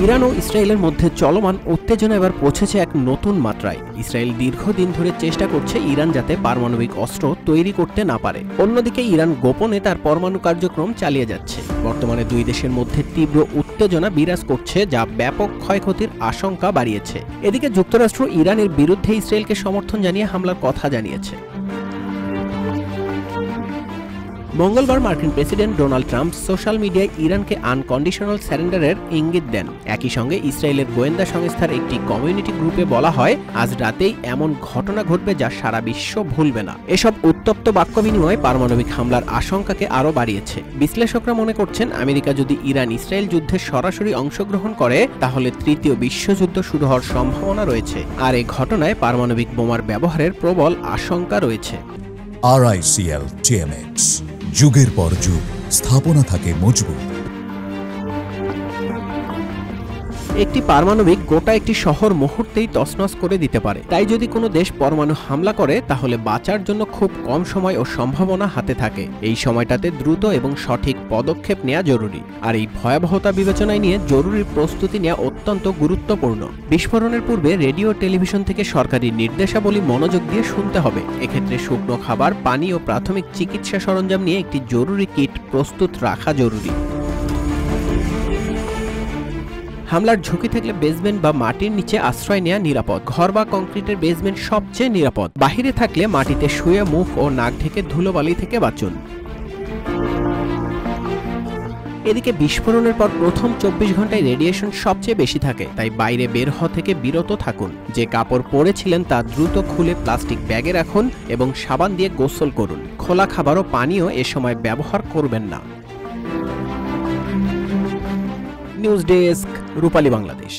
Iran ও ইসরায়েলের মধ্যে চলমান উত্তেজনা এবার পৌঁছেছে এক নতুন মাত্রায়। ইসরায়েল দীর্ঘদিন ধরে চেষ্টা করছে ইরান যাতে পারমাণবিক অস্ত্র তৈরি করতে না পারে। অন্যদিকে ইরান গোপনে তার পরমাণু কার্যক্রম চালিয়ে যাচ্ছে। বর্তমানে দুই দেশের মধ্যে তীব্র উত্তেজনা বিরাজ করছে, যা ব্যাপক ক্ষয়ক্ষতির আশঙ্কা বাড়িয়েছে। এদিকে যুক্তরাষ্ট্র ইরানের বিরুদ্ধে ইসরায়েলকে সমর্থন জানিয়ে হামলার কথা জানিয়েছে। মঙ্গলবার মার্কিন প্রেসিডেন্ট ডোনাল্ড ট্রাম্প সোশ্যাল মিডিয়ায় ইরানকে আনকন্ডিশনাল স্যারেন্ডারের ইঙ্গিত দেন। একই সঙ্গে ইসরায়েলের গোয়েন্দা সংস্থার একটি কমিউনিটি গ্রুপে বলা হয়, আজ রাতেই এমন ঘটনা ঘটবে যা সারা বিশ্ব ভুলবে না। এসব উত্তপ্ত বাক্য বিনিময় পারমাণবিক হামলার আশঙ্কাকে আরও বাড়িয়েছে। বিশ্লেষকরা মনে করছেন, আমেরিকা যদি ইরান ইসরায়েল যুদ্ধে সরাসরি অংশগ্রহণ করে তাহলে তৃতীয় বিশ্বযুদ্ধ শুরু হওয়ার সম্ভাবনা রয়েছে। আর এই ঘটনায় পারমাণবিক বোমার ব্যবহারের প্রবল আশঙ্কা রয়েছে। RICL TMX, যুগের পর যুগ স্থাপনা থাকে মজবুত। একটি পারমাণবিক গোটা একটি শহর মুহূর্তেই তছনছ করে দিতে পারে। তাই যদি কোনো দেশ পরমাণু হামলা করে তাহলে বাঁচার জন্য খুব কম সময় ও সম্ভাবনা হাতে থাকে। এই সময়টাতে দ্রুত এবং সঠিক পদক্ষেপ নেওয়া জরুরি। আর এই ভয়াবহতা বিবেচনায় নিয়ে জরুরি প্রস্তুতি নেওয়া অত্যন্ত গুরুত্বপূর্ণ। বিস্ফোরণের পূর্বে রেডিও টেলিভিশন থেকে সরকারি নির্দেশাবলী মনোযোগ দিয়ে শুনতে হবে। এক্ষেত্রে শুকনো খাবার, পানি ও প্রাথমিক চিকিৎসা সরঞ্জাম নিয়ে একটি জরুরি কিট প্রস্তুত রাখা জরুরি। হামলার ঝুঁকি থাকলে বেসমেন্ট বা মাটির নিচে আশ্রয় নেওয়া নিরাপদ। ঘর বা কংক্রিটের বেসমেন্ট সবচেয়ে নিরাপদ। বাহিরে থাকলে মাটিতে শুয়ে মুখ ও নাক ঢেকে ধুলোবালি থেকে বাঁচুন। এদিকে বিস্ফোরণের পর প্রথম 24 ঘন্টায় রেডিয়েশন সবচেয়ে বেশি থাকে, তাই বাইরে বের হওয়া থেকে বিরত থাকুন। যে কাপড় পরেছিলেন তা দ্রুত খুলে প্লাস্টিক ব্যাগে রাখুন এবং সাবান দিয়ে গোসল করুন। খোলা খাবার ও পানীয় এ সময় ব্যবহার করবেন না। নিউজ ডেস্ক, রূপালী বাংলাদেশ।